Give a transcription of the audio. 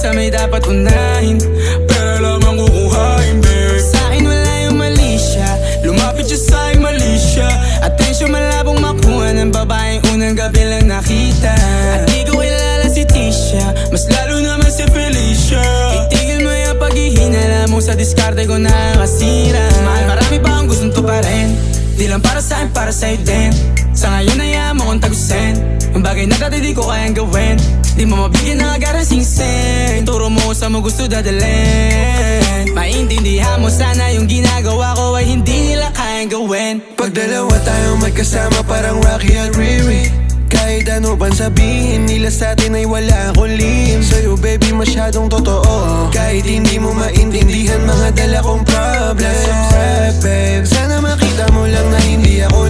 minsan may dapat unahin, pero lamang kukuhain, babe. Sa'kin wala yung mali siya, lumapit siya sa'kin mali siya. Atensyon malabong makuha ng babaeng unang gabi lang nakita. At di ko kilala si Tisha, mas lalo naman si Felicia. Itigil mo yung paghihinala mo sa diskarte ko na kasira. Mahal, marami pa ang gustong tuparin, di lang para sa'kin, para sa'yo din. Sa ngayon hayaan mo kong tagusin ang bagay na dati di ko kayang gawin. Di mo mabigyan ng agarang singsing, turo mo sa mo gusto dadalhin. Maintindihan mo sana yung ginagawa ko ay hindi nila kayang gawin. Pag dalawa tayong magkasama parang Rocky at Riri, kahit ano bang sabihin nila sa'tin ay wala akong lihim. Sa'yo baby masyadong totoo, kahit hindi mo maintindihan mga dala kong problems. Babe, sana makita mo lang na hindi ako